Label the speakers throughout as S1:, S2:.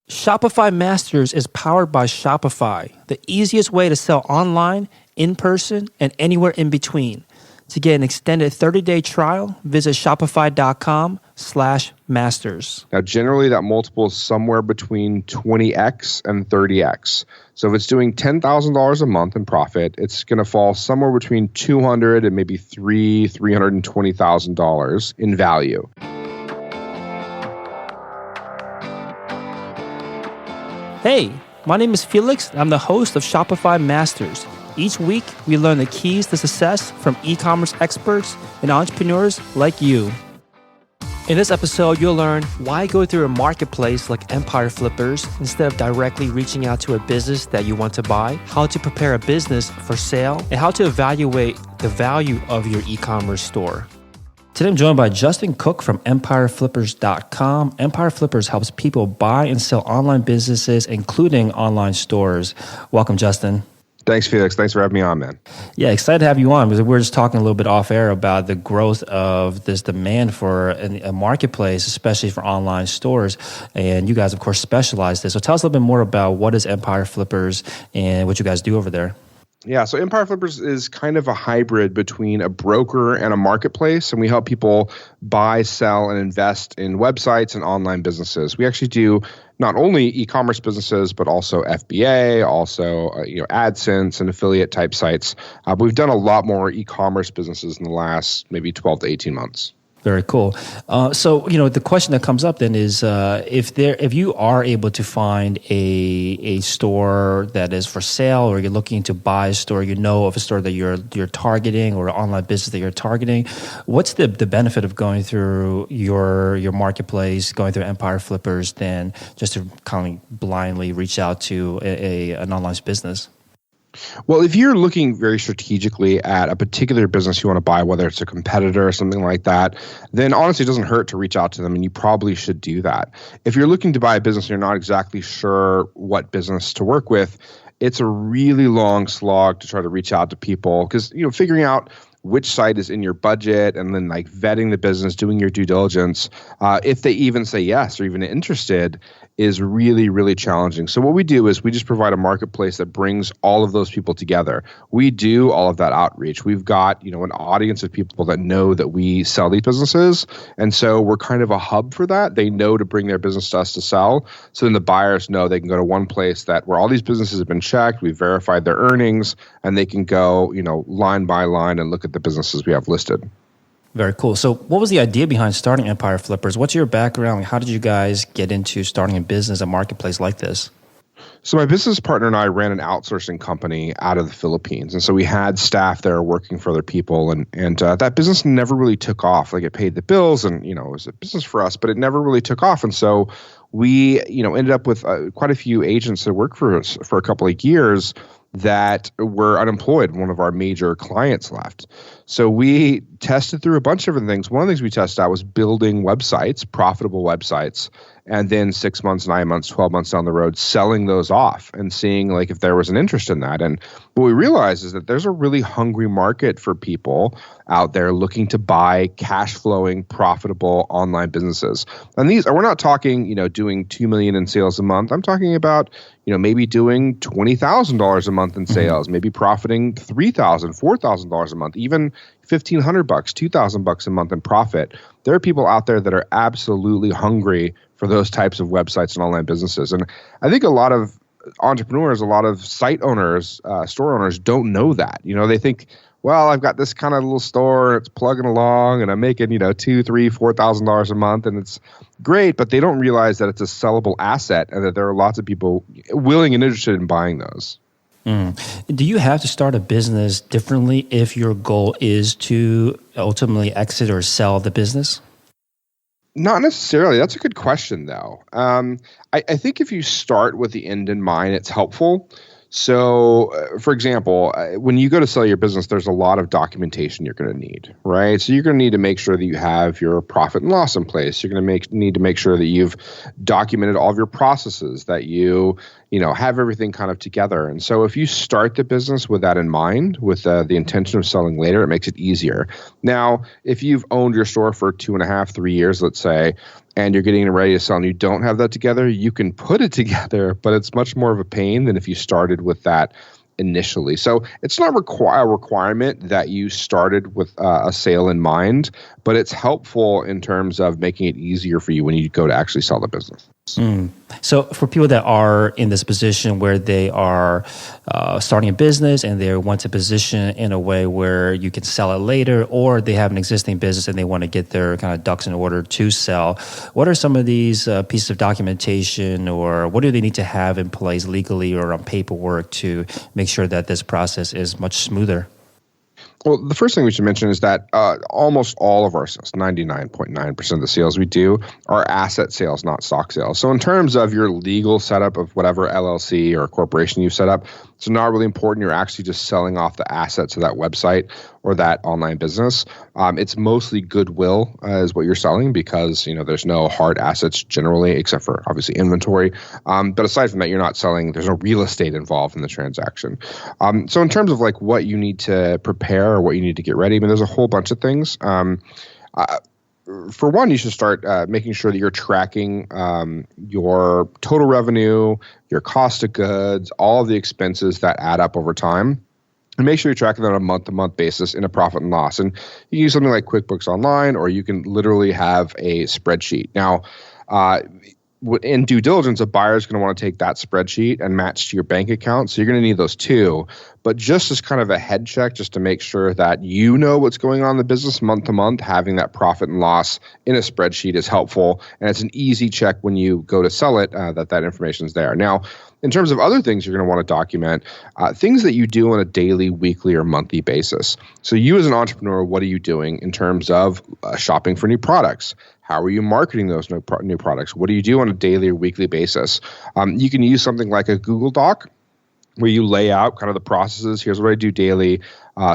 S1: Shopify Masters is powered by Shopify, the easiest way to sell online, in person, and anywhere in between. To get an extended 30-day trial, visit shopify.com/masters.
S2: Now, generally, that multiple is somewhere between 20x and 30x. So if it's doing $10,000 a month in profit, it's going to fall somewhere between $200,000 and maybe $320,000 in value.
S1: Hey, my name is Felix, and I'm the host of Shopify Masters. Each week, we learn the keys to success from e-commerce experts and entrepreneurs like you. In this episode, you'll learn why go through a marketplace like Empire Flippers instead of directly reaching out to a business that you want to buy, how to prepare a business for sale, and how to evaluate the value of your e-commerce store. Today, I'm joined by Justin Cook from EmpireFlippers.com. Empire Flippers helps people buy and sell online businesses, including online stores. Welcome, Justin.
S2: Thanks, Felix. Thanks for having me on, man.
S1: Yeah, excited to have you on because we're just talking a little bit off air about the growth of this demand for a marketplace, especially for online stores. And you guys, of course, specialize this. So tell us a little bit more about what is Empire Flippers and what you guys do over there.
S2: Yeah, so Empire Flippers is kind of a hybrid between a broker and a marketplace, and we help people buy, sell, and invest in websites and online businesses. We actually do not only e-commerce businesses, but also FBA, also AdSense and affiliate type sites. But we've done a lot more e-commerce businesses in the last maybe 12 to 18 months.
S1: Very cool. So, the question that comes up then is if you are able to find a store that is for sale, or you're looking to buy a store, of a store that you're targeting, or an online business that you're targeting, what's the benefit of going through your marketplace, going through Empire Flippers, than just to kind of blindly reach out to an online business?
S2: Well, if you're looking very strategically at a particular business you want to buy, whether it's a competitor or something like that, then honestly, it doesn't hurt to reach out to them, and you probably should do that. If you're looking to buy a business and you're not exactly sure what business to work with, it's a really long slog to try to reach out to people because, figuring out which site is in your budget and then like vetting the business, doing your due diligence, if they even say yes or even interested, is really, really challenging. So what we do is we just provide a marketplace that brings all of those people together. We do all of that outreach. We've got, an audience of people that know that we sell these businesses. And so we're kind of a hub for that. They know to bring their business to us to sell. So then the buyers know they can go to one place where all these businesses have been checked, we've verified their earnings, and they can go, line by line and look at the businesses we have listed.
S1: Very cool. So what was the idea behind starting Empire Flippers? What's your background? How did you guys get into starting a business, a marketplace like this?
S2: So my business partner and I ran an outsourcing company out of the Philippines. And so we had staff there working for other people. And that business never really took off. Like, it paid the bills and, it was a business for us, but it never really took off. And so we, ended up with quite a few agents that worked for us for a couple of years that were unemployed. One of our major clients left. So we tested through a bunch of different things. One of the things we tested out was building websites, profitable websites, and then 6 months, 9 months, 12 months down the road, selling those off and seeing like if there was an interest in that. And what we realized is that there's a really hungry market for people out there looking to buy cash flowing, profitable online businesses. And we're not talking, doing $2 million in sales a month. I'm talking about, maybe doing $20,000 a month in sales, maybe profiting $3,000, $4,000 a month, even $1,500, $2,000 a month in profit. There are people out there that are absolutely hungry for those types of websites and online businesses. And I think a lot of entrepreneurs, a lot of site owners, store owners don't know that. They think, well, I've got this kind of little store, it's plugging along, and I'm making, $2,000, $3,000, $4,000 a month, and it's great, but they don't realize that it's a sellable asset and that there are lots of people willing and interested in buying those.
S1: Do you have to start a business differently if your goal is to ultimately exit or sell the business?
S2: Not necessarily. That's a good question, though. I think if you start with the end in mind, it's helpful. So, for example, when you go to sell your business, there's a lot of documentation you're going to need, right? So you're going to need to make sure that you have your profit and loss in place. You're going to need to make sure that you've documented all of your processes, that you have everything kind of together. And so if you start the business with that in mind, with the intention of selling later, it makes it easier. Now, if you've owned your store for 2.5, 3 years, let's say, and you're getting ready to sell and you don't have that together, you can put it together, but it's much more of a pain than if you started with that initially. So it's not a requirement that you started with a sale in mind, but it's helpful in terms of making it easier for you when you go to actually sell the business.
S1: So for people that are in this position where they are starting a business and they want to position in a way where you can sell it later, or they have an existing business and they want to get their kind of ducks in order to sell, what are some of these pieces of documentation, or what do they need to have in place legally or on paperwork to make sure that this process is much smoother?
S2: Well, the first thing we should mention is that almost all of our sales, 99.9% of the sales we do, are asset sales, not stock sales. So in terms of your legal setup of whatever LLC or corporation you set up, it's not really important. You're actually just selling off the assets of that website or that online business. It's mostly goodwill is what you're selling, because there's no hard assets generally, except for obviously inventory. But aside from that, you're not selling. There's no real estate involved in the transaction. So in terms of like what you need to prepare or what you need to get ready, I mean, there's a whole bunch of things. For one, you should start making sure that you're tracking your total revenue, your cost of goods, all of the expenses that add up over time. And make sure you're tracking that on a month-to-month basis in a profit and loss. And you can use something like QuickBooks Online, or you can literally have a spreadsheet. Now, in due diligence, a buyer is going to want to take that spreadsheet and match to your bank account. So you're going to need those too. But just as kind of a head check, just to make sure that you know what's going on in the business month to month, having that profit and loss in a spreadsheet is helpful. And it's an easy check when you go to sell it, that information is there. Now, in terms of other things you're going to want to document, things that you do on a daily, weekly, or monthly basis. So you as an entrepreneur, what are you doing in terms of shopping for new products? How are you marketing those new products? What do you do on a daily or weekly basis? You can use something like a Google Doc, where you lay out kind of the processes. Here's what I do daily,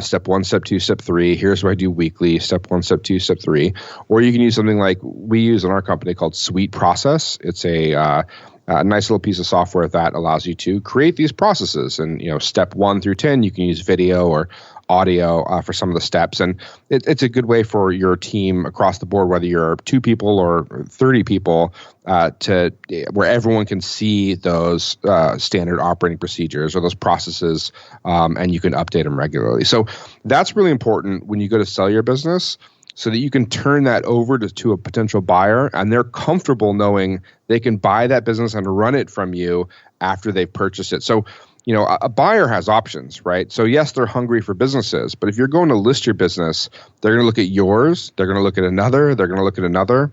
S2: step 1, step 2, step 3. Here's what I do weekly, step 1, step 2, step 3. Or you can use something like we use in our company called Suite Process. It's a nice little piece of software that allows you to create these processes. And step 1 through 10, you can use video or audio for some of the steps. And it's a good way for your team across the board, whether you're 2 people or 30 people, where everyone can see those standard operating procedures or those processes, and you can update them regularly. So that's really important when you go to sell your business, so that you can turn that over to a potential buyer, and they're comfortable knowing they can buy that business and run it from you after they've purchased it. So a buyer has options, right? So yes, they're hungry for businesses, but if you're going to list your business, they're going to look at yours, they're going to look at another, they're going to look at another.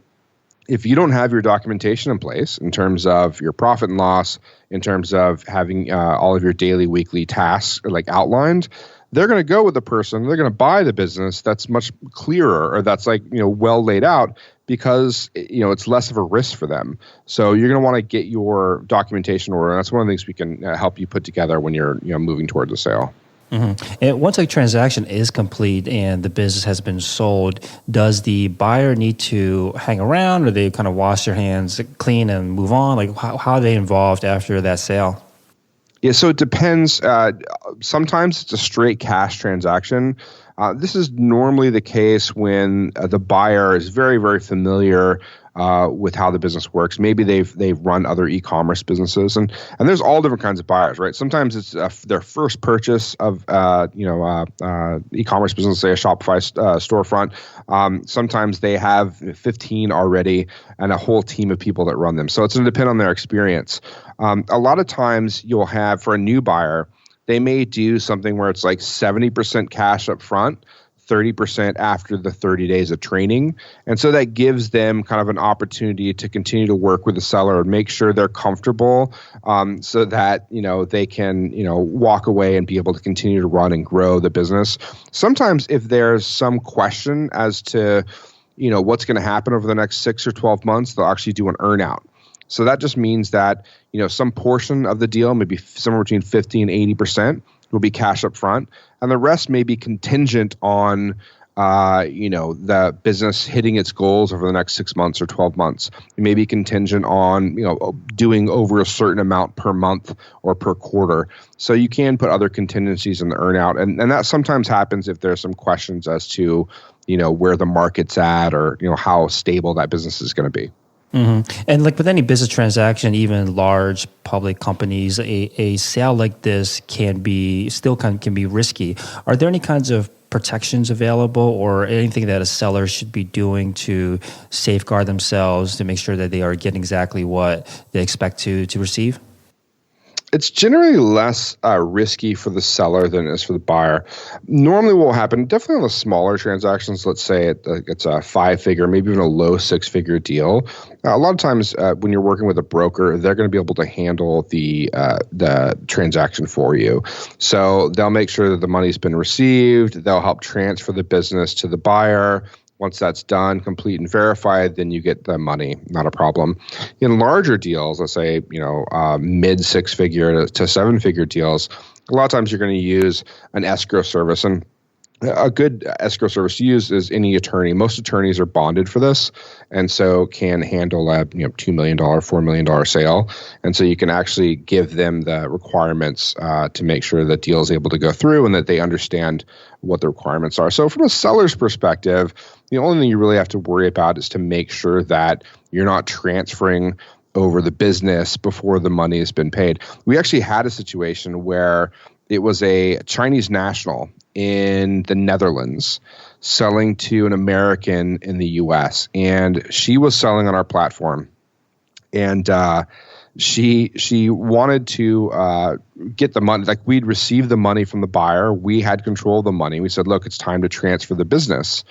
S2: If you don't have your documentation in place in terms of your profit and loss, in terms of having all of your daily, weekly tasks outlined, they're going to go with the person, they're going to buy the business that's much clearer, or that's well laid out, because it's less of a risk for them. So you're going to want to get your documentation order. And that's one of the things we can help you put together when you're moving towards a sale.
S1: Mm-hmm. And once a transaction is complete and the business has been sold, does the buyer need to hang around, or they kind of wash their hands clean and move on? Like how are they involved after that sale?
S2: Yeah, so it depends. Sometimes it's a straight cash transaction. This is normally the case when the buyer is very, very familiar with how the business works. Maybe they've run other e-commerce businesses, and there's all different kinds of buyers, right? Sometimes it's their first purchase of e-commerce business, say a Shopify storefront. Sometimes they have 15 already and a whole team of people that run them. So it's going to depend on their experience. A lot of times you'll have, for a new buyer, they may do something where it's like 70% cash up front, 30% after the 30 days of training. And so that gives them kind of an opportunity to continue to work with the seller and make sure they're comfortable, so that, they can, walk away and be able to continue to run and grow the business. Sometimes if there's some question as to, what's going to happen over the next 6 or 12 months, they'll actually do an earn-out. So that just means that, some portion of the deal, maybe somewhere between 50 and 80%, will be cash up front, and the rest may be contingent on, the business hitting its goals over the next 6 months or 12 months. It may be contingent on, doing over a certain amount per month or per quarter. So you can put other contingencies in the earnout, and that sometimes happens if there's some questions as to, where the market's at, or, how stable that business is going to be.
S1: And like with any business transaction, even large public companies, a sale like this can be risky. Are there any kinds of protections available or anything that a seller should be doing to safeguard themselves to make sure that they are getting exactly what they expect to receive?
S2: It's generally less risky for the seller than it is for the buyer. Normally what will happen, definitely on the smaller transactions, let's say it's a 5-figure, maybe even a low 6-figure deal. A lot of times when you're working with a broker, they're going to be able to handle the transaction for you. So they'll make sure that the money's been received. They'll help transfer the business to the buyer. Once that's done, complete and verified, then you get the money. Not a problem. In larger deals, let's say, mid 6-figure to 7-figure deals, a lot of times you're going to use an escrow service. And a good escrow service to use is any attorney. Most attorneys are bonded for this, and so can handle a $2 million, $4 million sale. And so you can actually give them the requirements to make sure that deal is able to go through and that they understand what the requirements are. So from a seller's perspective, the only thing you really have to worry about is to make sure that you're not transferring over the business before the money has been paid. We actually had a situation where it was a Chinese national in the Netherlands selling to an American in the US. And she was selling on our platform. And she wanted to get the money. Like, we'd received the money from the buyer. We had control of the money. We said, look, it's time to transfer the business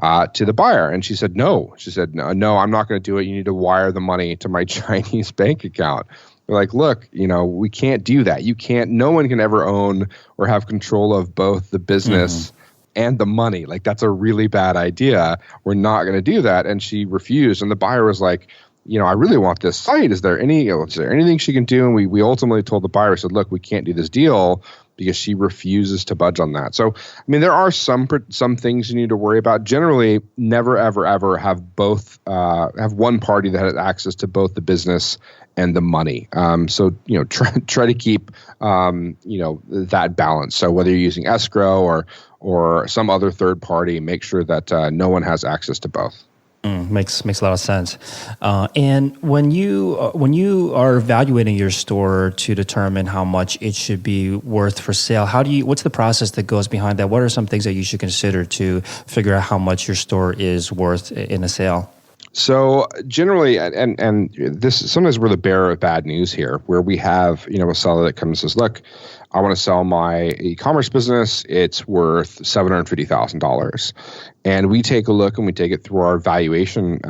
S2: to the buyer. And she said, no. She said, no, I'm not going to do it. You need to wire the money to my Chinese bank account. They're like, look, we can't do that. No one can ever own or have control of both the business and the money. Like, that's a really bad idea. We're not going to do that. And she refused. And the buyer was like, I really want this site. Is there anything she can do? And we ultimately told the buyer, said, look, we can't do this deal because she refuses to budge on that. So, there are some things you need to worry about. Generally, never, ever, ever have one party that has access to both the business and the money. So, try to keep, that balance. So whether you're using escrow or some other third party, make sure that no one has access to both.
S1: Makes a lot of sense. And when you are evaluating your store to determine how much it should be worth for sale, what's the process that goes behind that? What are some things that you should consider to figure out how much your store is worth in a sale?
S2: So generally, and this sometimes we're the bearer of bad news here, where we have a seller that comes and says, look, I want to sell my e-commerce business. It's worth $750,000. And we take a look and we take it through our valuation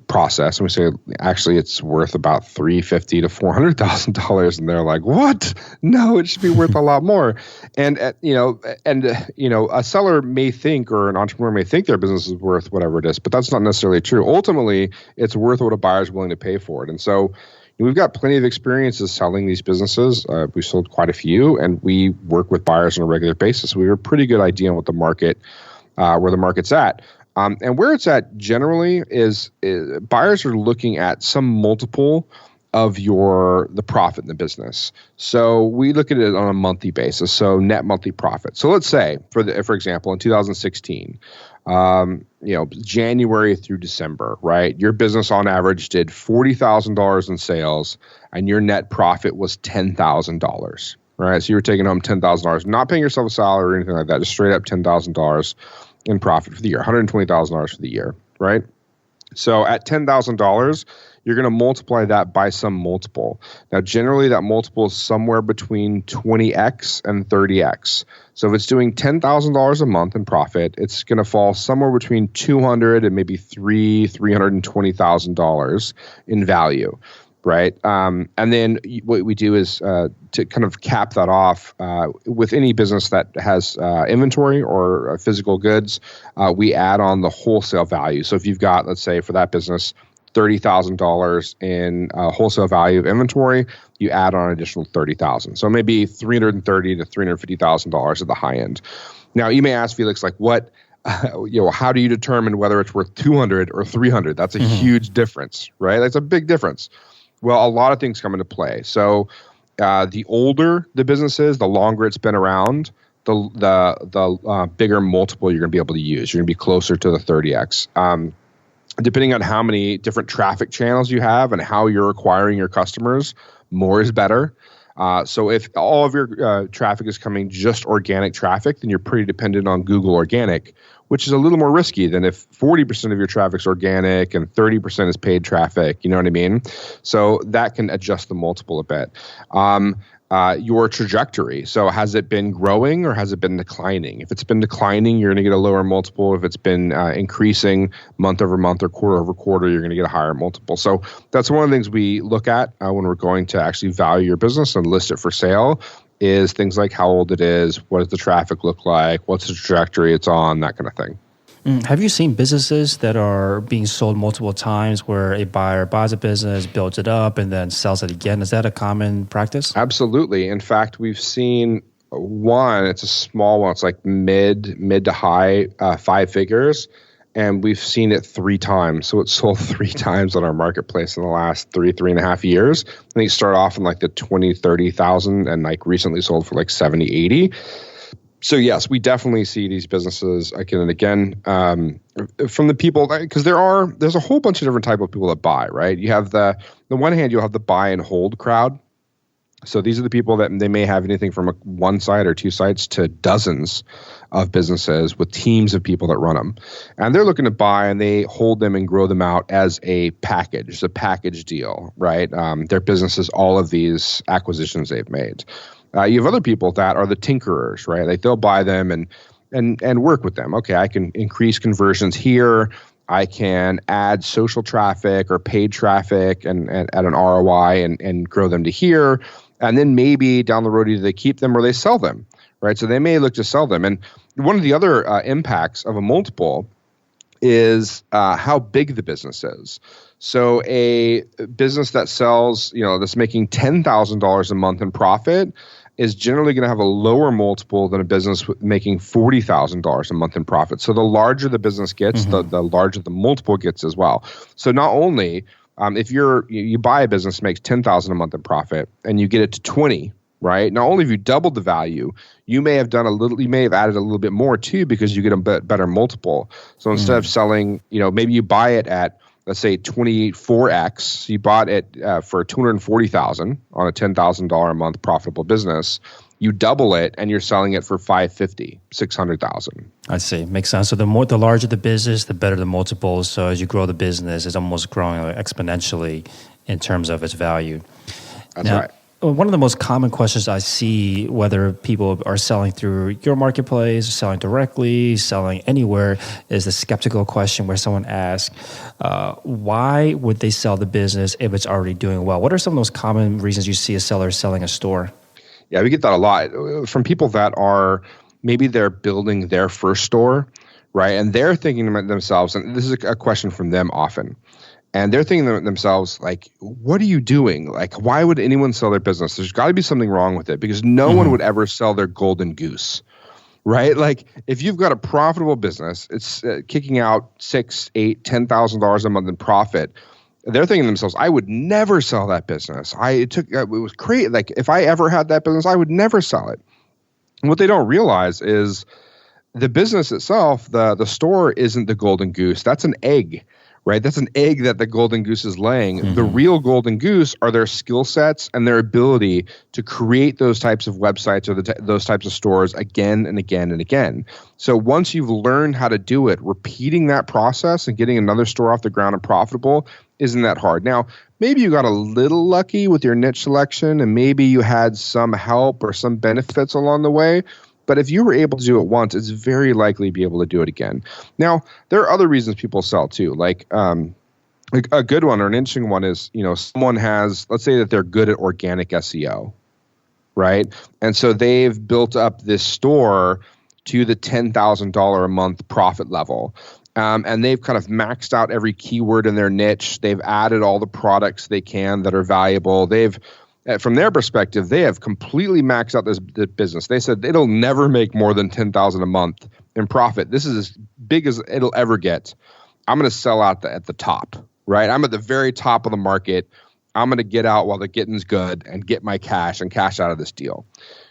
S2: process. And we say, actually, it's worth about $350,000 to $400,000. And they're like, what? No, it should be worth a lot more. And, a seller may think, or an entrepreneur may think their business is worth whatever it is, but that's not necessarily true. Ultimately, it's worth what a buyer is willing to pay for it. And so we've got plenty of experiences selling these businesses. We've sold quite a few, and we work with buyers on a regular basis. We have a pretty good idea on what the market, where the market's at. And where it's at generally is buyers are looking at some multiple of the profit in the business. So we look at it on a monthly basis, so net monthly profit. So let's say, for example, in 2016, January through December, right? Your business on average did $40,000 in sales, and your net profit was $10,000, right? So you were taking home $10,000, not paying yourself a salary or anything like that, just straight up $10,000 in profit for the year, $120,000 for the year, right? So at $10,000, you're going to multiply that by some multiple. Now, generally, that multiple is somewhere between 20x and 30x. So if it's doing $10,000 a month in profit, it's going to fall somewhere between $200,000 and maybe $320,000 in value, right? And then what we do is to kind of cap that off with any business that has inventory or physical goods, we add on the wholesale value. So if you've got, let's say, for that business, $30,000 in wholesale value of inventory, you add on an additional $30,000. So maybe $330,000 to $350,000 at the high end. Now, you may ask, Felix, like, what, how do you determine whether it's worth $200,000 or $300,000? That's a huge difference, right? That's a big difference. Well, a lot of things come into play. So the older the business is, the longer it's been around, the bigger multiple you're going to be able to use. You're going to be closer to the 30x. depending on how many different traffic channels you have and how you're acquiring your customers, more is better. So if all of your traffic is coming just organic traffic, then you're pretty dependent on Google Organic, which is a little more risky than if 40% of your traffic's organic and 30% is paid traffic. You know what I mean? So that can adjust the multiple a bit. Your trajectory. So has it been growing or has it been declining? If it's been declining, you're going to get a lower multiple. If it's been increasing month over month or quarter over quarter, you're going to get a higher multiple. So that's one of the things we look at when we're going to actually value your business and list it for sale, is things like how old it is, what does the traffic look like, what's the trajectory it's on, that kind of thing.
S1: Have you seen businesses that are being sold multiple times where a buyer buys a business, builds it up, and then sells it again? Is that a common practice?
S2: Absolutely. In fact, we've seen one, it's a small one. It's like mid to high 5 figures. And we've seen it 3 times. So it's sold 3 times on our marketplace in the last 3.5 years. I think it started off in like the 20, 30,000 and like recently sold for like 70, 80. So yes, we definitely see these businesses again and again from the people, because there's a whole bunch of different type of people that buy, right? You have the one hand, you'll have the buy and hold crowd. So these are the people that they may have anything from one site or 2 sites to dozens of businesses with teams of people that run them. And they're looking to buy and they hold them and grow them out as a package. It's a package deal, right? Their businesses, all of these acquisitions they've made. You have other people that are the tinkerers, right? Like they'll buy them and work with them. Okay, I can increase conversions here. I can add social traffic or paid traffic and at an ROI and grow them to here. And then maybe down the road, either they keep them or they sell them, right? So they may look to sell them. And one of the other impacts of a multiple is how big the business is. So a business that sells, that's making $10,000 a month in profit is generally going to have a lower multiple than a business making $40,000 a month in profit. So the larger the business gets, the larger the multiple gets as well. So not only if you buy a business that makes $10,000 a month in profit and you get it to 20, right? Not only have you doubled the value, you may have added a little bit more too because you get a better multiple. So instead of selling, maybe you buy it at, let's say 24x, you bought it for $240,000 on a $10,000 a month profitable business. You double it and you're selling it for $550,000, $600,000.
S1: I see. Makes sense. So the larger the business, the better the multiples. So as you grow the business, it's almost growing exponentially in terms of its value.
S2: That's right.
S1: One of the most common questions I see, whether people are selling through your marketplace, selling directly, selling anywhere, is the skeptical question where someone asks, why would they sell the business if it's already doing well? What are some of those common reasons you see a seller selling a store?
S2: Yeah, we get that a lot from people that are, maybe they're building their first store, right? And they're thinking to themselves, and this is a question from them often, and they're thinking to themselves, like, what are you doing? Like, why would anyone sell their business? There's got to be something wrong with it because no one would ever sell their golden goose, right? Like, if you've got a profitable business, it's kicking out $6,000, $8,000, $10,000 a month in profit. They're thinking to themselves, I would never sell that business. It was crazy. Like, if I ever had that business, I would never sell it. And what they don't realize is the business itself, the store isn't the golden goose. That's an egg. Right? That's an egg that the golden goose is laying. The real golden goose are their skill sets and their ability to create those types of websites or those types of stores again and again and again. So once you've learned how to do it, repeating that process and getting another store off the ground and profitable isn't that hard. Now, maybe you got a little lucky with your niche selection and maybe you had some help or some benefits along the way. But if you were able to do it once, it's very likely to be able to do it again. Now, there are other reasons people sell too. Like a good one or an interesting one is, someone has, let's say that they're good at organic SEO, right? And so they've built up this store to the $10,000 a month profit level. And they've kind of maxed out every keyword in their niche. They've added all the products they can that are valuable. From their perspective, they have completely maxed out this business. They said it'll never make more than $10,000 a month in profit. This is as big as it'll ever get. I'm going to sell out at the top, right? I'm at the very top of the market. I'm going to get out while the getting's good and get my cash and cash out of this deal.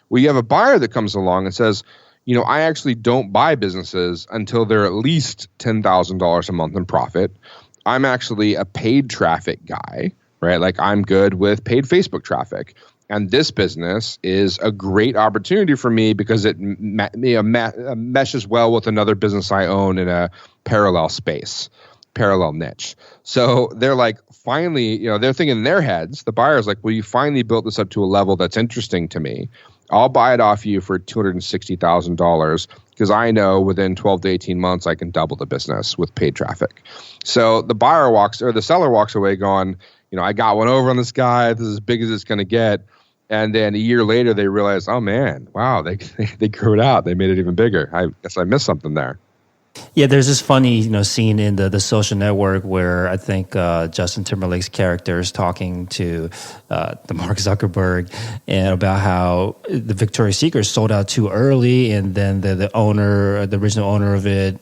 S2: Well, you have a buyer that comes along and says, I actually don't buy businesses until they're at least $10,000 a month in profit. I'm actually a paid traffic guy, right? Like I'm good with paid Facebook traffic. And this business is a great opportunity for me because it meshes well with another business I own in a parallel space, parallel niche. So they're like, finally, they're thinking in their heads, the buyer's like, well, you finally built this up to a level that's interesting to me. I'll buy it off you for $260,000 because I know within 12 to 18 months I can double the business with paid traffic. So the seller walks away going, I got one over on this guy. This is as big as it's going to get. And then a year later, they realize, oh man, wow, they grew it out. They made it even bigger. I guess I missed something there.
S1: Yeah, there's this funny, scene in the Social Network where I think Justin Timberlake's character is talking to the Mark Zuckerberg and about how the Victoria's Secret sold out too early, and then the original owner of it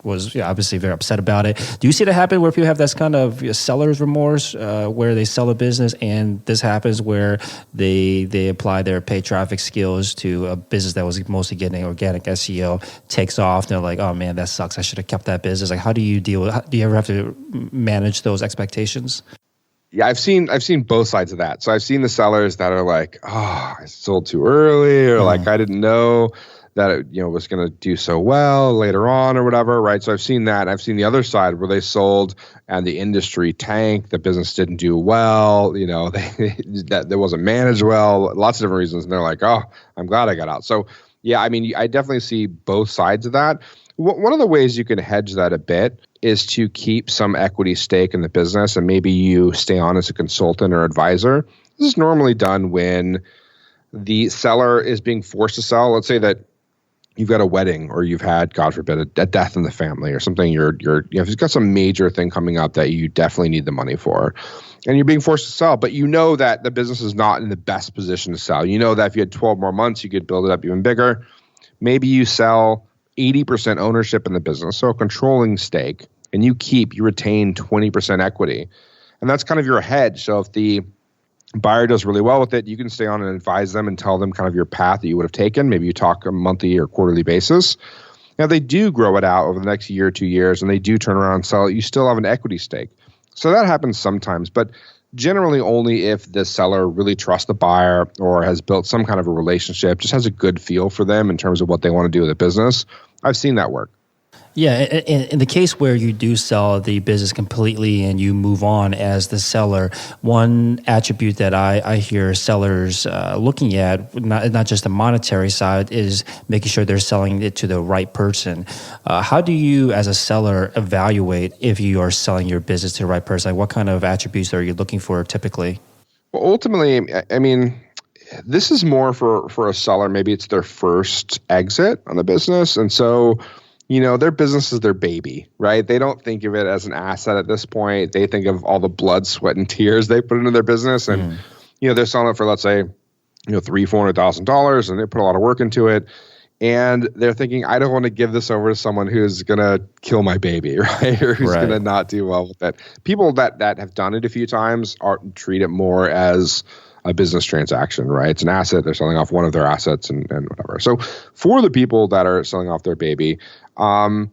S1: was obviously very upset about it. Do you see that happen where people have this kind of seller's remorse, where they sell a business, and this happens where they apply their paid traffic skills to a business that was mostly getting organic SEO, takes off, they're like, oh man, that sucks. I should have kept that business. Like, how do you deal with? Do you ever have to manage those expectations?
S2: Yeah, I've seen both sides of that. So I've seen the sellers that are like, oh, I sold too early, or like I didn't know that it was going to do so well later on or whatever, right? So I've seen that. I've seen the other side where they sold and the industry tanked, the business didn't do well, that it wasn't managed well, lots of different reasons, and they're like, oh, I'm glad I got out. So yeah, I mean, I definitely see both sides of that. One of the ways you can hedge that a bit is to keep some equity stake in the business, and maybe you stay on as a consultant or advisor. This is normally done when the seller is being forced to sell. Let's say that you've got a wedding, or you've had, God forbid, a death in the family or something. You've got some major thing coming up that you definitely need the money for, and you're being forced to sell. But you know that the business is not in the best position to sell. You know that if you had 12 more months, you could build it up even bigger. Maybe you sell 80% ownership in the business, so a controlling stake, and you retain 20% equity. And that's kind of your hedge. So if the buyer does really well with it, you can stay on and advise them and tell them kind of your path that you would have taken. Maybe you talk a monthly or quarterly basis. Now, they do grow it out over the next year or 2 years, and they do turn around and sell it. You still have an equity stake. So that happens sometimes, but generally only if the seller really trusts the buyer or has built some kind of a relationship, just has a good feel for them in terms of what they want to do with the business. I've seen that work.
S1: Yeah, in the case where you do sell the business completely and you move on as the seller, one attribute that I hear sellers looking at, not just the monetary side, is making sure they're selling it to the right person. How do you, as a seller, evaluate if you are selling your business to the right person? Like, what kind of attributes are you looking for typically?
S2: Well, ultimately, I mean, this is more for a seller. Maybe it's their first exit on the business, and so their business is their baby, right? They don't think of it as an asset at this point. They think of all the blood, sweat, and tears they put into their business. And, they're selling it for, let's say, $300,000-$400,000, and they put a lot of work into it. And they're thinking, I don't want to give this over to someone who's going to kill my baby, right? Or who's going to not do well with it. People that have done it a few times treat it more as a business transaction, right? It's an asset. They're selling off one of their assets and whatever. So for the people that are selling off their baby, and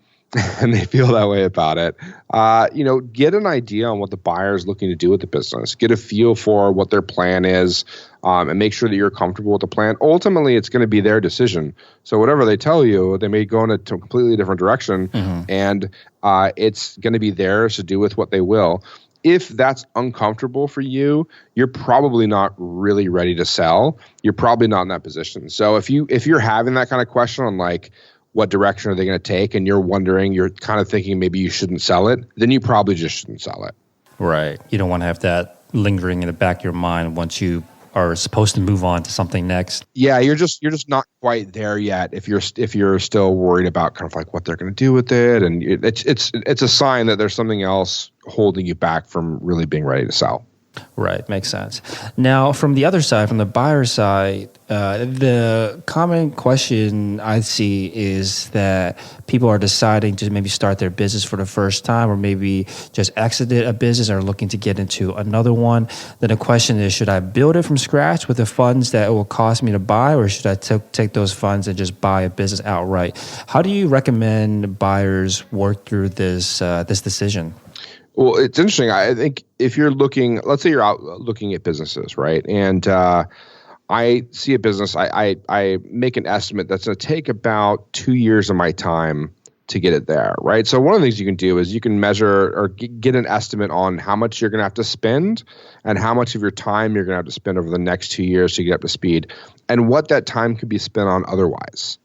S2: they feel that way about it, get an idea on what the buyer is looking to do with the business. Get a feel for what their plan is, and make sure that you're comfortable with the plan. Ultimately, it's going to be their decision. So whatever they tell you, they may go in a completely different direction, and it's going to be theirs to do with what they will. If that's uncomfortable for you, you're probably not really ready to sell. You're probably not in that position. So if you're having that kind of question on like, what direction are they going to take, and you're wondering, you're kind of thinking maybe you shouldn't sell it, then you probably just shouldn't sell it.
S1: Right. You don't want to have that lingering in the back of your mind once you are supposed to move on to something next.
S2: Yeah, you're just not quite there yet if you're still worried about kind of like what they're going to do with it, and it's a sign that there's something else holding you back from really being ready to sell.
S1: Right, makes sense. Now, from the other side, from the buyer side, the common question I see is that people are deciding to maybe start their business for the first time, or maybe just exited a business or looking to get into another one. Then the question is, should I build it from scratch with the funds that it will cost me to buy, or should I take those funds and just buy a business outright? How do you recommend buyers work through this decision?
S2: Well, it's interesting. I think if you're looking, let's say you're out looking at businesses, right? And I see a business, I make an estimate that's going to take about 2 years of my time to get it there, right? So one of the things you can do is you can measure or get an estimate on how much you're going to have to spend and how much of your time you're going to have to spend over the next 2 years to get up to speed, and what that time could be spent on otherwise.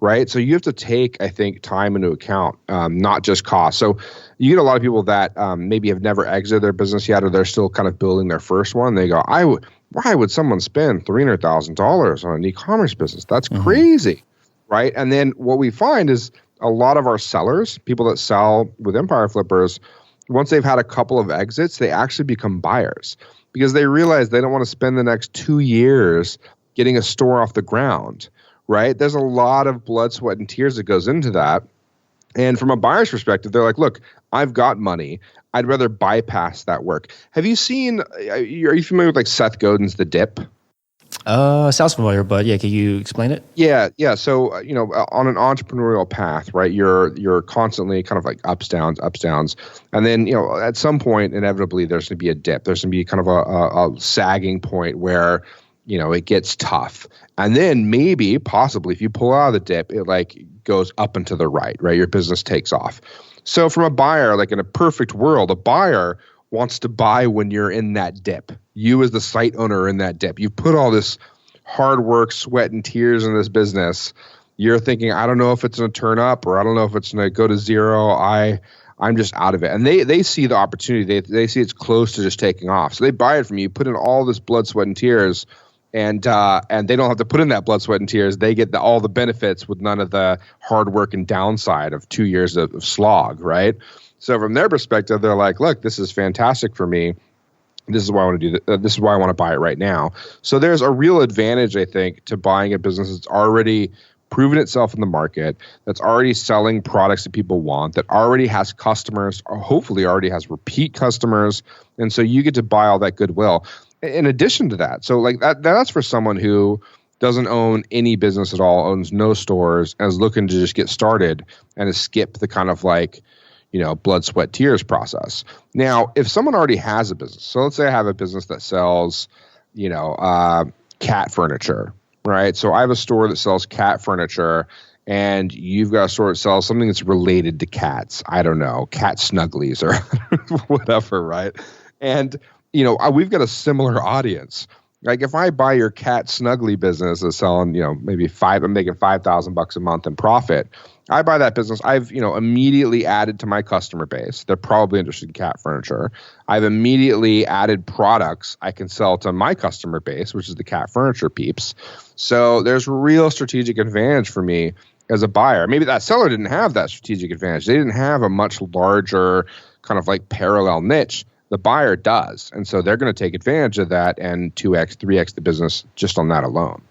S2: Right. So you have to take, I think, time into account, not just cost. So you get a lot of people that maybe have never exited their business yet, or they're still kind of building their first one. They go, why would someone spend $300,000 on an e-commerce business? That's crazy. Right. And then what we find is a lot of our sellers, people that sell with Empire Flippers, once they've had a couple of exits, they actually become buyers because they realize they don't want to spend the next 2 years getting a store off the ground. Right? There's a lot of blood, sweat, and tears that goes into that. And from a buyer's perspective, they're like, look, I've got money. I'd rather bypass that work. Have you seen, are you familiar with like Seth Godin's The Dip?
S1: Sounds familiar, but yeah, can you explain it?
S2: Yeah. So, on an entrepreneurial path, right, you're constantly kind of like ups, downs. And then, at some point, inevitably, there's going to be a dip. There's going to be kind of a sagging point where, it gets tough. And then maybe, possibly, if you pull out of the dip, it like goes up and to the right? Your business takes off. So from a buyer, like in a perfect world, a buyer wants to buy when you're in that dip. You as the site owner are in that dip. You've put all this hard work, sweat, and tears in this business. You're thinking, I don't know if it's going to turn up, or I don't know if it's going to go to zero. I'm just out of it. And they see the opportunity. They see it's close to just taking off. So they buy it from you, put in all this blood, sweat, and tears, and they don't have to put in that blood, sweat, and tears. They get all the benefits with none of the hard work and downside of 2 years of slog, right? So from their perspective, they're like, look, this is fantastic for me. This is why I want to do this is why I want to buy it right now. So there's a real advantage, I think, to buying a business that's already proven itself in the market, that's already selling products that people want, that already has customers, or hopefully already has repeat customers. And so you get to buy all that goodwill. In addition to that, so like that's for someone who doesn't own any business at all, owns no stores, and is looking to just get started and skip the kind of like, blood, sweat, tears process. Now, if someone already has a business, so let's say I have a business that sells, cat furniture, right? So I have a store that sells cat furniture, and you've got a store that sells something that's related to cats. I don't know, cat snugglies or whatever, right? And we've got a similar audience. Like if I buy your cat snuggly business that's selling, I'm making $5,000 a month in profit. I buy that business. I've, immediately added to my customer base. They're probably interested in cat furniture. I've immediately added products I can sell to my customer base, which is the cat furniture peeps. So there's real strategic advantage for me as a buyer. Maybe that seller didn't have that strategic advantage. They didn't have a much larger kind of like parallel niche. The buyer does. And so they're going to take advantage of that and 2x, 3x the business just on that alone.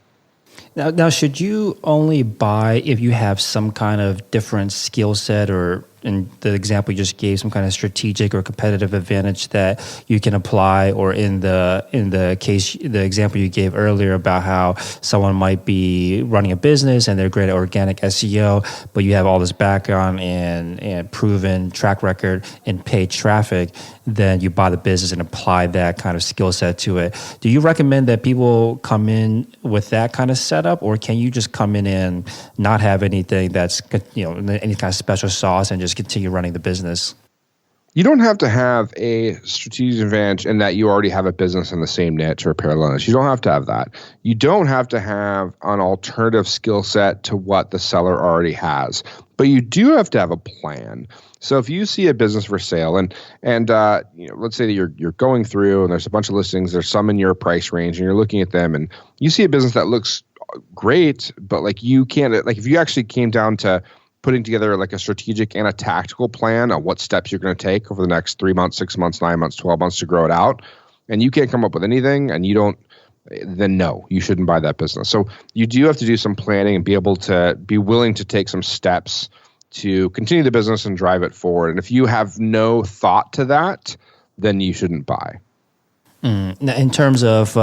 S1: Now, should you only buy if you have some kind of different skill set, or in the example you just gave, some kind of strategic or competitive advantage that you can apply, or in the case, the example you gave earlier about how someone might be running a business and they're great at organic SEO, but you have all this background and proven track record in paid traffic, then you buy the business and apply that kind of skill set to it. Do you recommend that people come in with that kind of setup, or can you just come in and not have anything that's, any kind of special sauce and just continue running the business?
S2: You don't have to have a strategic advantage in that you already have a business in the same niche or parallel niche. You don't have to have that. You don't have to have an alternative skill set to what the seller already has, but you do have to have a plan. So if you see a business for sale and let's say that you're going through and there's a bunch of listings, there's some in your price range, and you're looking at them and you see a business that looks great, but like you can't, like if you actually came down to putting together like a strategic and a tactical plan on what steps you're going to take over the next 3 months, 6 months, 9 months, 12 months to grow it out, and you can't come up with anything, and you don't, then no, you shouldn't buy that business. So you do have to do some planning and be willing to take some steps to continue the business and drive it forward. And if you have no thought to that, then you shouldn't buy.
S1: In terms of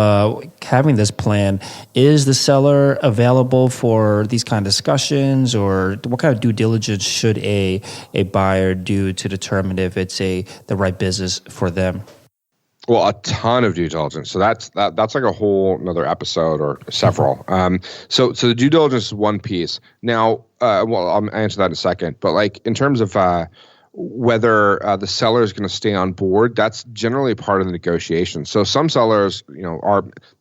S1: having this plan, is the seller available for these kind of discussions, or what kind of due diligence should a buyer do to determine if it's the right business for them?
S2: Well, a ton of due diligence. So that's like a whole another episode or several. So the due diligence is one piece. Now, I'll answer that in a second. But like in terms of whether the seller is going to stay on board, that's generally part of the negotiation. So some sellers,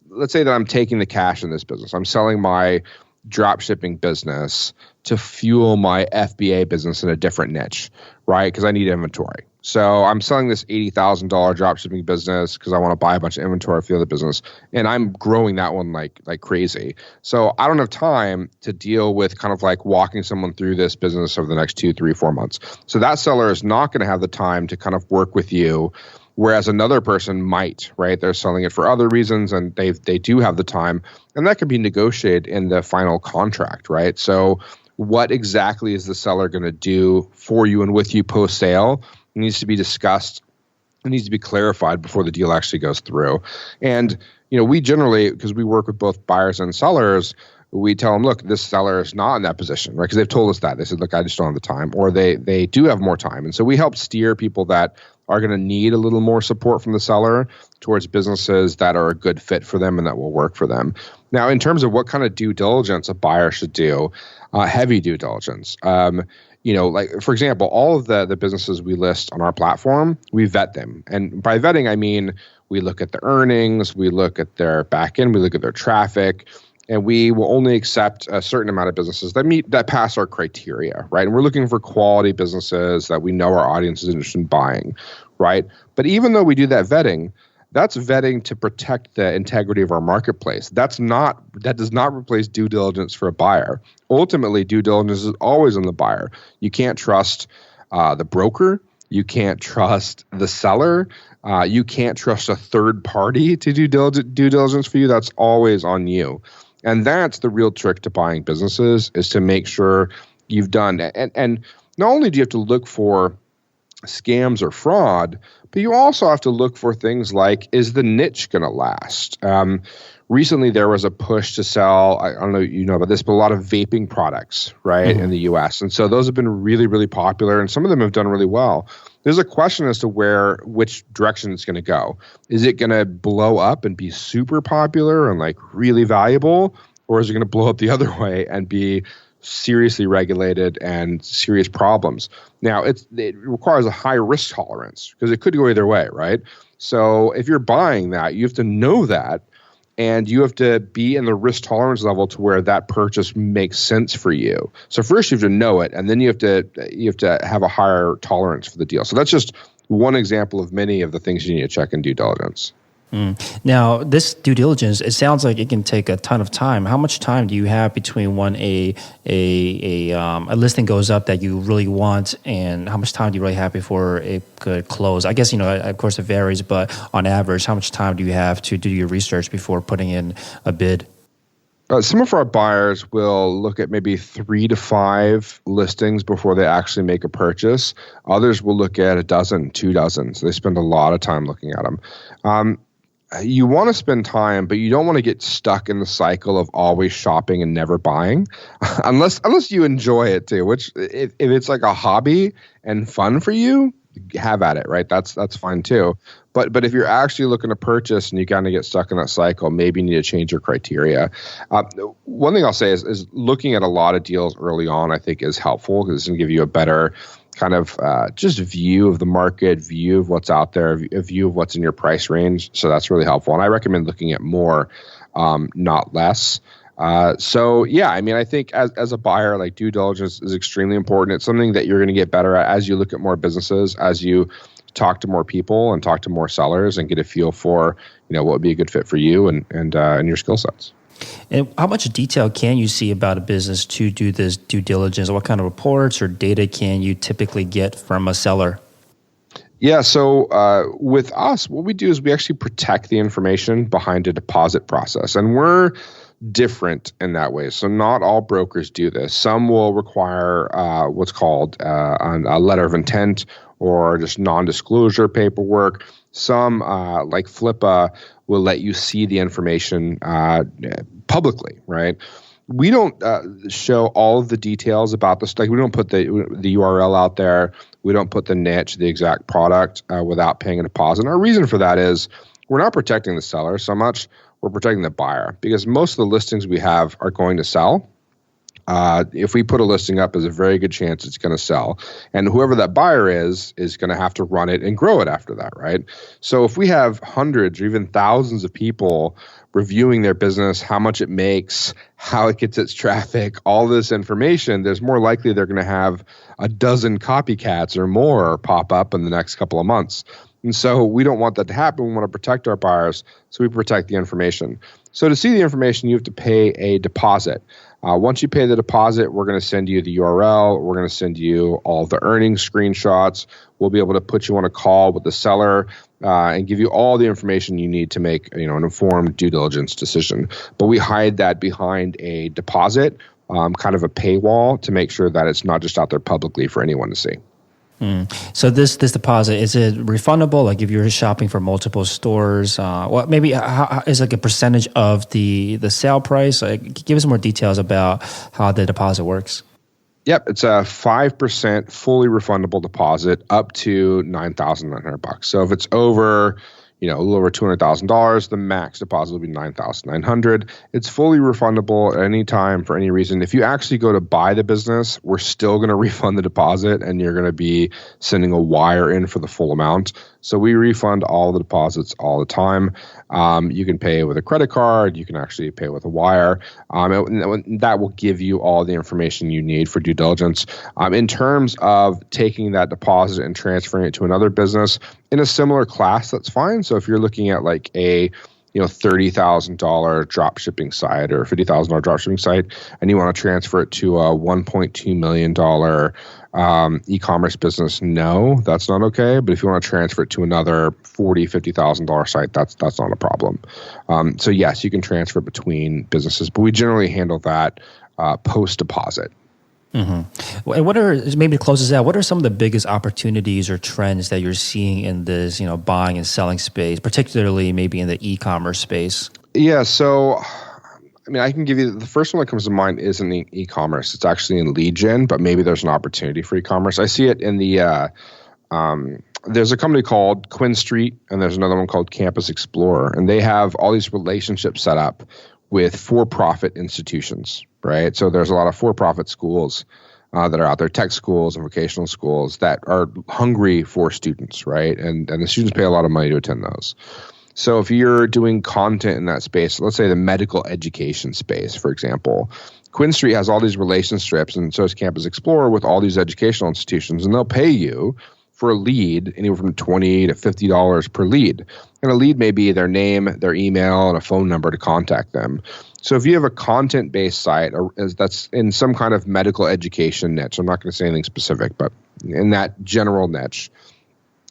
S2: let's say that I'm taking the cash in this business. I'm selling my drop shipping business to fuel my FBA business in a different niche, right? Because I need inventory. So I'm selling this $80,000 drop shipping business because I want to buy a bunch of inventory for the other business, and I'm growing that one like crazy. So I don't have time to deal with kind of like walking someone through this business over the next 2, 3, 4 months. So that seller is not going to have the time to kind of work with you, whereas another person might, right? They're selling it for other reasons, and they do have the time, and that can be negotiated in the final contract, right? So what exactly is the seller going to do for you and with you post-sale? It needs to be discussed. It needs to be clarified before the deal actually goes through. And, we generally, because we work with both buyers and sellers, we tell them, look, this seller is not in that position, right? Because they've told us that. They said, look, I just don't have the time, or they do have more time. And so we help steer people that are going to need a little more support from the seller towards businesses that are a good fit for them and that will work for them. Now, in terms of what kind of due diligence a buyer should do, heavy due diligence. Like, for example, all of the businesses we list on our platform, we vet them. And by vetting, I mean, we look at the earnings, we look at their back end, we look at their traffic, and we will only accept a certain amount of businesses that pass our criteria, right? And we're looking for quality businesses that we know our audience is interested in buying, right? But even though we do that vetting, that's vetting to protect the integrity of our marketplace. That does not replace due diligence for a buyer. Ultimately, due diligence is always on the buyer. You can't trust the broker. You can't trust the seller. You can't trust a third party to do due diligence for you. That's always on you. And that's the real trick to buying businesses, is to make sure you've done. And not only do you have to look for scams or fraud, but you also have to look for things like, is the niche going to last? Recently, there was a push to sell, I don't know if you know about this, but a lot of vaping products, right, in the US. And so those have been really, really popular, and some of them have done really well. There's a question as to which direction it's going to go. Is it going to blow up and be super popular and like really valuable, or is it going to blow up the other way and be seriously regulated and serious problems? Now, it requires a high risk tolerance because it could go either way, right? So if you're buying that, you have to know that, and you have to be in the risk tolerance level to where that purchase makes sense for you. So first you have to know it, and then you have to have a higher tolerance for the deal. So that's just one example of many of the things you need to check in due diligence.
S1: Now, this due diligence, it sounds like it can take a ton of time. How much time do you have between when a listing goes up that you really want, and how much time do you really have before it could close? I guess, of course it varies, but on average, how much time do you have to do your research before putting in a bid?
S2: Some of our buyers will look at maybe 3 to 5 listings before they actually make a purchase. Others will look at 12, 2 dozen. So they spend a lot of time looking at them. You want to spend time, but you don't want to get stuck in the cycle of always shopping and never buying, unless you enjoy it too. Which, if it's like a hobby and fun for you, have at it, right? That's fine too. But if you're actually looking to purchase and you kind of get stuck in that cycle, maybe you need to change your criteria. One thing I'll say is looking at a lot of deals early on, I think, is helpful because it's going to give you a better kind of just view of the market, view of what's out there, a view of what's in your price range. So that's really helpful. And I recommend looking at more, not less. So yeah, I mean, I think as a buyer, like, due diligence is extremely important. It's something that you're going to get better at as you look at more businesses, as you talk to more people and talk to more sellers and get a feel for, what would be a good fit for you and your skill sets.
S1: And how much detail can you see about a business to do this due diligence? What kind of reports or data can you typically get from a seller?
S2: Yeah, so with us, what we do is we actually protect the information behind a deposit process, and we're different in that way. So not all brokers do this. Some will require what's called a letter of intent or just non-disclosure paperwork. Some, like Flippa, will let you see the information publicly, right? We don't show all of the details about the stock. We don't put the URL out there. We don't put the niche, the exact product, without paying a deposit. And our reason for that is we're not protecting the seller so much. We're protecting the buyer, because most of the listings we have are going to sell. If we put a listing up, there's a very good chance it's going to sell. And whoever that buyer is going to have to run it and grow it after that, right? So if we have hundreds or even thousands of people reviewing their business, how much it makes, how it gets its traffic, all this information, there's more likely they're going to have a dozen copycats or more pop up in the next couple of months. And so we don't want that to happen. We want to protect our buyers, so we protect the information. So to see the information, you have to pay a deposit. Once you pay the deposit, we're going to send you the URL. We're going to send you all the earnings screenshots. We'll be able to put you on a call with the seller and give you all the information you need to make, an informed due diligence decision. But we hide that behind a deposit, kind of a paywall, to make sure that it's not just out there publicly for anyone to see.
S1: So this deposit, is it refundable? Like if you're shopping for multiple stores, maybe how, is like a percentage of the sale price? Give us more details about how the deposit works.
S2: Yep, it's a 5% fully refundable deposit up to $9,900. So if it's over, a little over $200,000, the max deposit will be $9,900. It's fully refundable at any time for any reason. If you actually go to buy the business, we're still going to refund the deposit, and you're going to be sending a wire in for the full amount. So we refund all the deposits all the time. You can pay with a credit card. You can actually pay with a wire. And that will give you all the information you need for due diligence. In terms of taking that deposit and transferring it to another business in a similar class, that's fine. So if you're looking at like a $30,000 drop shipping site or $50,000 drop shipping site, and you want to transfer it to a $1.2 million e-commerce business, no, that's not okay. But if you want to transfer it to another $50,000 site, that's not a problem. So yes, you can transfer between businesses, but we generally handle that post deposit.
S1: Mm-hmm. And maybe to close this out, what are some of the biggest opportunities or trends that you're seeing in this, buying and selling space, particularly maybe in the e-commerce space? Yeah,
S2: so I can give you the first one that comes to mind isn't in e-commerce. It's actually in lead gen, but maybe there's an opportunity for e-commerce. I see it in the there's a company called QuinStreet, and there's another one called Campus Explorer, and they have all these relationships set up with for-profit institutions, right? So there's a lot of for-profit schools that are out there, tech schools and vocational schools that are hungry for students, right? And the students pay a lot of money to attend those. So if you're doing content in that space, let's say the medical education space, for example, QuinStreet has all these relationships, and so does Campus Explorer, with all these educational institutions, and they'll pay you for a lead anywhere from $20 to $50 per lead. And a lead may be their name, their email, and a phone number to contact them. So if you have a content-based site that's in some kind of medical education niche, I'm not going to say anything specific, but in that general niche,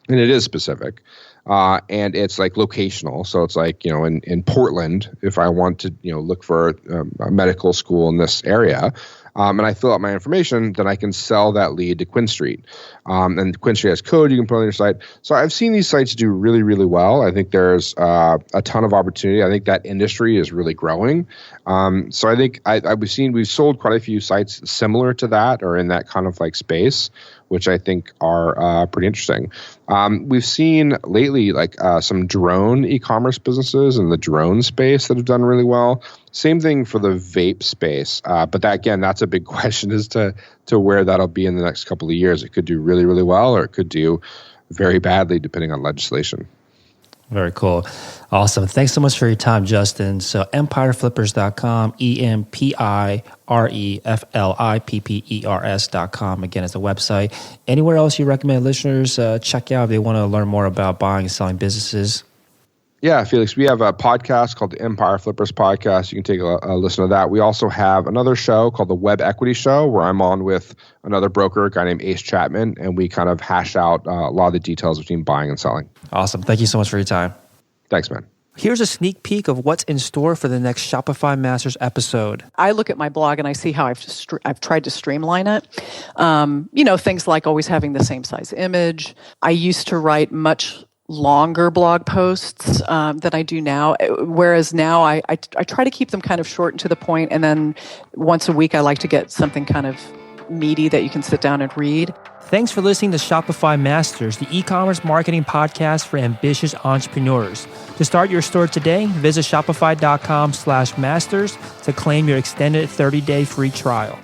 S2: and it is specific, and it's like locational. So it's like, in Portland, if I want to, look for a medical school in this area, and I fill out my information, then I can sell that lead to QuinStreet. And QuinStreet has code you can put on your site. So I've seen these sites do really, really well. I think there's a ton of opportunity. I think that industry is really growing. So I think we've sold quite a few sites similar to that or in that kind of like space, which I think are pretty interesting. We've seen lately like some drone e-commerce businesses in the drone space that have done really well. Same thing for the vape space, but that's a big question as to where that'll be in the next couple of years. It could do really, really well, or it could do very badly depending on legislation.
S1: Very cool. Awesome. Thanks so much for your time, Justin. So empireflippers.com, EMPIREFLIPPERS.com. Again, it's a website. Anywhere else you recommend listeners check out if they want to learn more about buying and selling businesses?
S2: Yeah, Felix, we have a podcast called the Empire Flippers Podcast. You can take a listen to that. We also have another show called the Web Equity Show, where I'm on with another broker, a guy named Ace Chapman, and we kind of hash out a lot of the details between buying and selling.
S3: Awesome. Thank you so much for your time.
S2: Thanks, man.
S1: Here's a sneak peek of what's in store for the next Shopify Masters episode.
S4: I look at my blog and I see how I've tried to streamline it. Things like always having the same size image. I used to write much longer blog posts than I do now, whereas now I try to keep them kind of short and to the point, and then once a week I like to get something kind of meaty that you can sit down and read.
S1: Thanks for listening to Shopify Masters, the e-commerce marketing podcast for ambitious entrepreneurs. To start your store today, visit shopify.com/masters to claim your extended 30-day free trial.